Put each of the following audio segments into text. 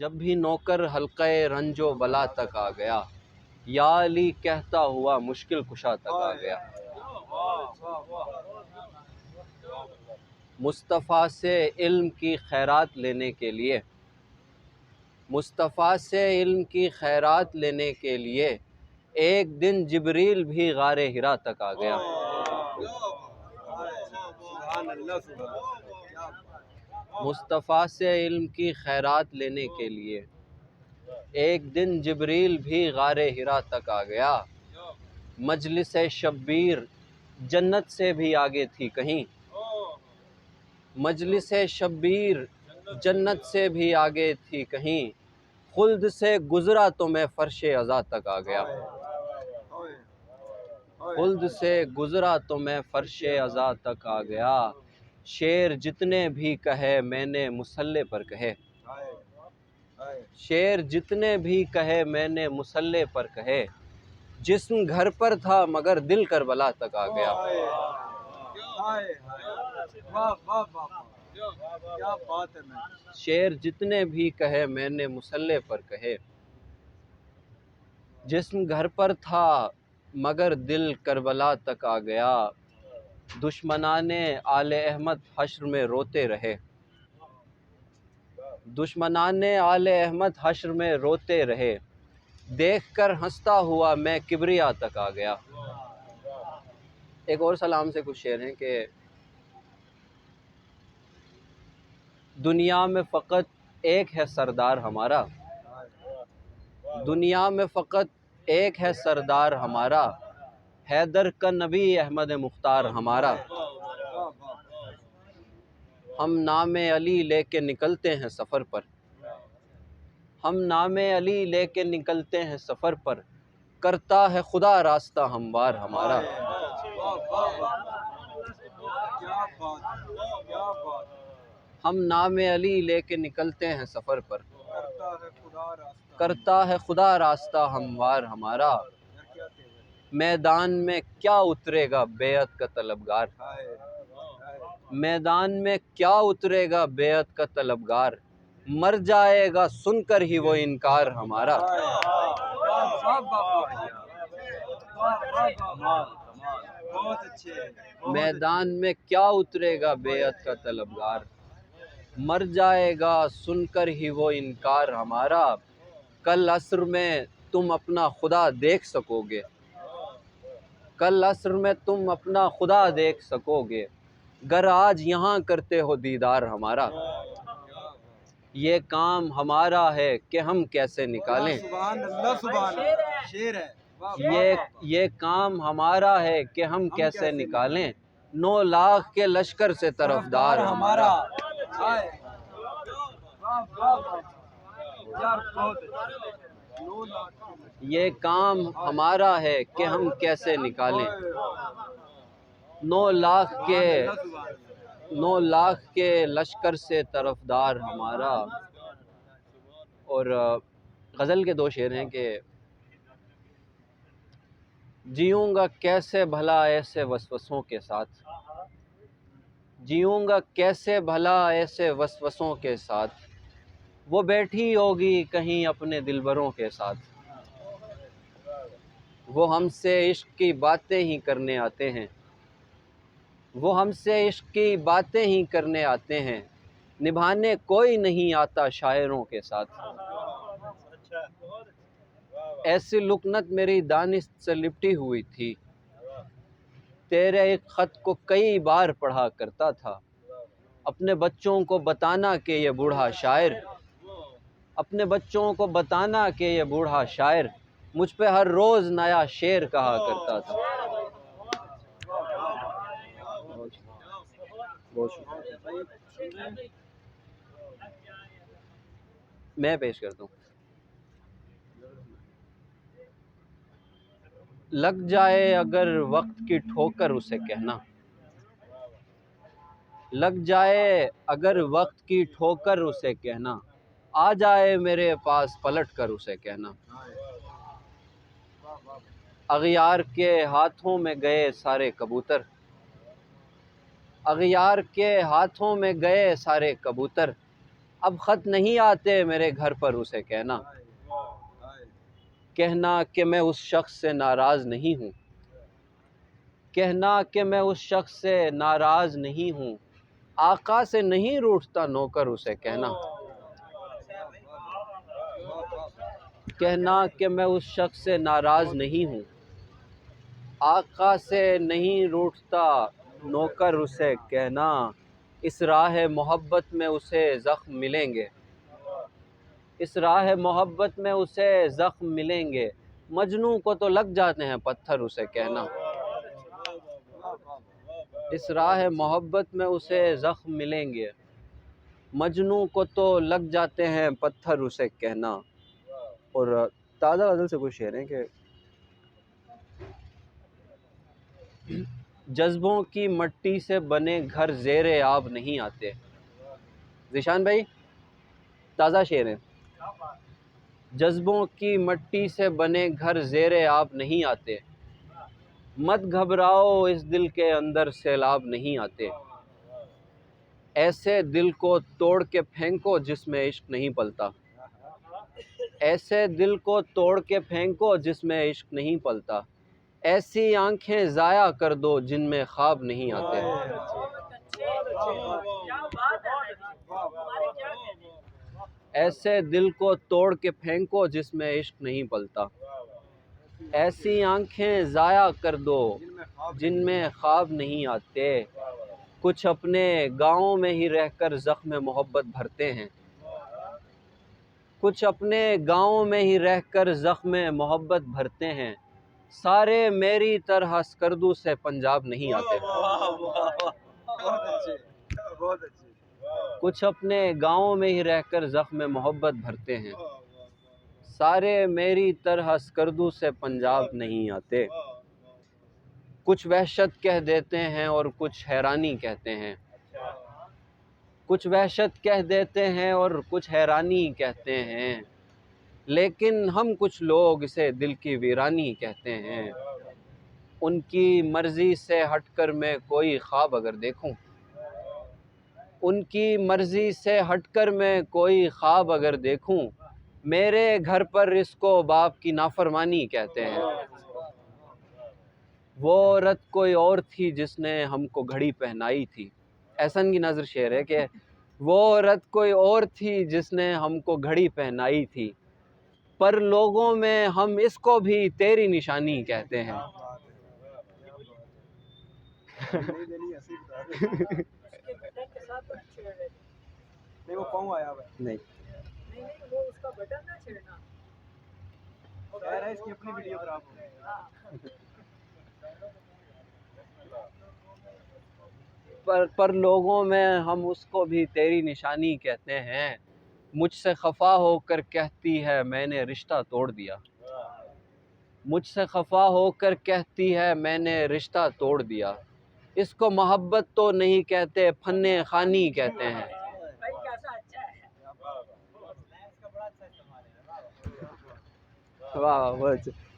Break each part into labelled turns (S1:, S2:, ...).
S1: جب بھی نوکر حلقہ رنج و بلا تک آ گیا، یا علی کہتا ہوا مشکل کشا تک آ گیا۔ مصطفیٰ سے علم کی خیرات لینے کے لیے، مصطفیٰ سے علم کی خیرات لینے کے لیے ایک دن جبریل بھی غار حرا تک آ گیا۔ مصطفیٰ سے علم کی خیرات لینے کے لیے ایک دن جبریل بھی غار حرا تک آ گیا۔ مجلس شبیر جنت سے بھی آگے تھی کہیں، مجلس شبیر جنت سے بھی آگے تھی کہیں، خلد سے گزرا تو میں فرش عزا تک آ گیا۔ خلد سے گزرا تو میں فرش عزا تک آ گیا۔ شعر جتنے بھی کہے میں نے مصلح پر کہے، شعر جتنے بھی کہے میں نے مصلح پر کہے، جسم گھر پر تھا مگر دل کربلا تک آ گیا۔ شعر جتنے بھی کہے میں نے مصلح پر کہے، جسم گھر پر تھا مگر دل کربلا تک آ گیا۔ دشمنان آل احمد حشر میں روتے رہے، دشمنان آل احمد حشر میں روتے رہے، دیکھ کر ہنستا ہوا میں کبریا تک آ گیا۔ ایک اور سلام سے کچھ شعر ہیں کہ دنیا میں فقط ایک ہے سردار ہمارا، دنیا میں فقط ایک ہے سردار ہمارا، حیدر کا نبی احمد مختار ہمارا۔ ہم نام علی لے کے نکلتے ہیں سفر پر، ہم نام علی لے کے نکلتے ہیں سفر پر، کرتا ہے خدا راستہ ہموار ہمارا۔ ہم نام علی لے کے نکلتے ہیں سفر پر، کرتا ہے خدا راستہ ہموار ہمارا۔ میدان میں کیا اترے گا بیعت کا طلبگار، میدان میں کیا اترے گا بیعت کا طلبگار، مر جائے گا سن کر ہی وہ انکار ہمارا۔ میدان میں کیا اترے گا بیعت کا طلبگار، مر جائے گا سن کر ہی وہ انکار ہمارا۔ کل عصر میں تم اپنا خدا دیکھ سکو گے، کل عصر میں تم اپنا خدا دیکھ سکو گے، گر آج یہاں کرتے ہو دیدار ہمارا۔ یہ کام ہمارا ہے کہ ہم کیسے نکالیں، یہ کام ہمارا ہے کہ ہم کیسے نکالیں، 9 لاکھ کے لشکر سے طرفدار ہمارا۔ یہ کام ہمارا ہے کہ ہم کیسے نکالیں، 9 لاکھ کے لشکر سے طرفدار ہمارا۔ اور غزل کے 2 شعر ہیں کہ جیوں گا کیسے بھلا ایسے وسوسوں کے ساتھ، جیوں گا کیسے بھلا ایسے وسوسوں کے ساتھ، وہ بیٹھی ہوگی کہیں اپنے دلبروں کے ساتھ، وہ ہم سے عشق کی باتیں ہی کرنے آتے ہیں، وہ ہم سے عشق کی باتیں ہی کرنے آتے ہیں، نبھانے کوئی نہیں آتا شاعروں کے ساتھ۔ ایسی لکنت میری دانست سے لپٹی ہوئی تھی، تیرے ایک خط کو کئی بار پڑھا کرتا تھا، اپنے بچوں کو بتانا کہ یہ بوڑھا شاعر، اپنے بچوں کو بتانا کہ یہ بوڑھا شاعر مجھ پہ ہر روز نیا شعر کہا کرتا تھا۔ میں پیش کرتا ہوں۔ لگ جائے اگر وقت کی ٹھوکر اسے کہنا، لگ جائے اگر وقت کی ٹھوکر اسے کہنا، آ جائے میرے پاس پلٹ کر اسے کہنا، اغیار کے ہاتھوں میں گئے سارے کبوتر، اغیار کے ہاتھوں میں گئے سارے کبوتر، اب خط نہیں آتے میرے گھر پر اسے کہنا، کہنا کہ میں اس شخص سے ناراض نہیں ہوں، کہنا کہ میں اس شخص سے ناراض نہیں ہوں، آقا سے نہیں روٹھتا نوکر اسے کہنا، کہنا کہ میں اس شخص سے ناراض نہیں ہوں، آقا سے نہیں روٹھتا نوکر اسے کہنا، اس راہ محبت میں اسے زخم ملیں گے، اس راہ محبت میں اسے زخم ملیں گے، مجنوں کو تو لگ جاتے ہیں پتھر اسے کہنا، اس راہ محبت میں اسے زخم ملیں گے، مجنوں کو تو لگ جاتے ہیں پتھر اسے کہنا۔ اور تازہ غزل سے کچھ شعر ہیں کہ جذبوں کی مٹی سے بنے گھر زیر آب نہیں آتے، ذیشان بھائی تازہ شعر ہیں، جذبوں کی مٹی سے بنے گھر زیر آب نہیں آتے، مت گھبراؤ اس دل کے اندر سیلاب نہیں آتے، ایسے دل کو توڑ کے پھینکو جس میں عشق نہیں پلتا، ایسے دل کو توڑ کے پھینکو جس میں عشق نہیں پلتا، ایسی آنکھیں ضائع کر دو جن میں خواب نہیں آتے، ایسے دل کو توڑ کے پھینکو جس میں عشق نہیں پلتا، ایسی آنکھیں ضائع کر دو جن میں خواب نہیں آتے، کچھ اپنے گاؤں میں ہی رہ کر زخم محبت بھرتے ہیں، کچھ اپنے گاؤں میں ہی رہ کر زخم محبت بھرتے ہیں، سارے میری طرح اسکردو سے پنجاب نہیں آتے، کچھ اپنے گاؤں میں ہی رہ کر زخم محبت بھرتے ہیں، سارے میری طرح اسکردو سے پنجاب نہیں آتے، کچھ وحشت کہہ دیتے ہیں اور کچھ حیرانی کہتے ہیں، کچھ وحشت کہہ دیتے ہیں اور کچھ حیرانی کہتے ہیں، لیکن ہم کچھ لوگ اسے دل کی ویرانی کہتے ہیں، ان کی مرضی سے ہٹ کر میں کوئی خواب اگر دیکھوں، ان کی مرضی سے ہٹ کر میں کوئی خواب اگر دیکھوں، میرے گھر پر اس کو باپ کی نافرمانی کہتے ہیں، وہ عورت کوئی اور تھی جس نے ہم کو گھڑی پہنائی تھی، احسن کی نظر شعر ہے کہ وہ عورت کوئی اور تھی جس نے ہم کو گھڑی پہنائی تھی، پر لوگوں میں ہم اس کو بھی تیری نشانی کہتے ہیں، نہیں پر لوگوں میں ہم اس کو بھی تیری نشانی کہتے ہیں، مجھ سے خفا ہو کر کہتی ہے میں نے رشتہ توڑ دیا، مجھ سے خفا ہو کر کہتی ہے میں نے رشتہ توڑ دیا، اس کو محبت تو نہیں کہتے فن خوانی کہتے ہیں، واہ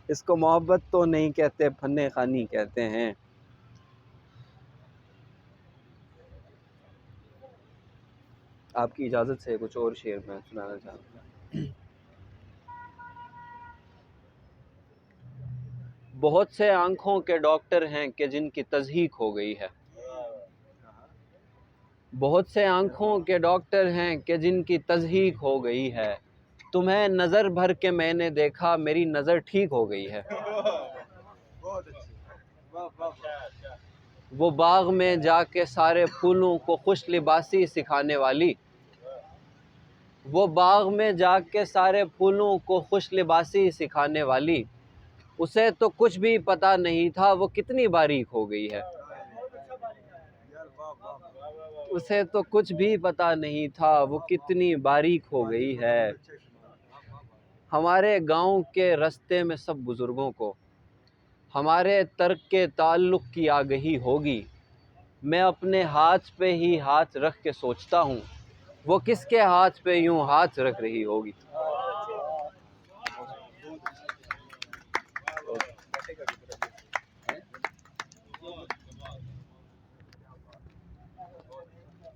S1: اس کو محبت تو نہیں کہتے فن خوانی کہتے ہیں۔ آپ کی اجازت سے کچھ اور شعر میں سنانا چاہتا ہوں۔ بہت سے آنکھوں کے ڈاکٹر ہیں کہ جن کی تضحیق ہو گئی ہے، بہت سے آنکھوں کے ڈاکٹر ہیں کہ جن کی تضحیق ہو گئی ہے، تمہیں نظر بھر کے میں نے دیکھا میری نظر ٹھیک ہو گئی ہے، وہ باغ میں جا کے سارے پھولوں کو خوش لباسی سکھانے والی، وہ باغ میں جا کے سارے پھولوں کو خوش لباسی سکھانے والی، اسے تو کچھ بھی پتہ نہیں تھا وہ کتنی باریک ہو گئی ہے، اسے تو کچھ بھی پتہ نہیں تھا وہ کتنی باریک ہو گئی ہے، ہمارے گاؤں کے رستے میں سب بزرگوں کو ہمارے ترک کے تعلق کی آگہی ہوگی، میں اپنے ہاتھ پہ ہی ہاتھ رکھ کے سوچتا ہوں وہ کس کے ہاتھ پہ یوں ہاتھ رکھ رہی ہوگی۔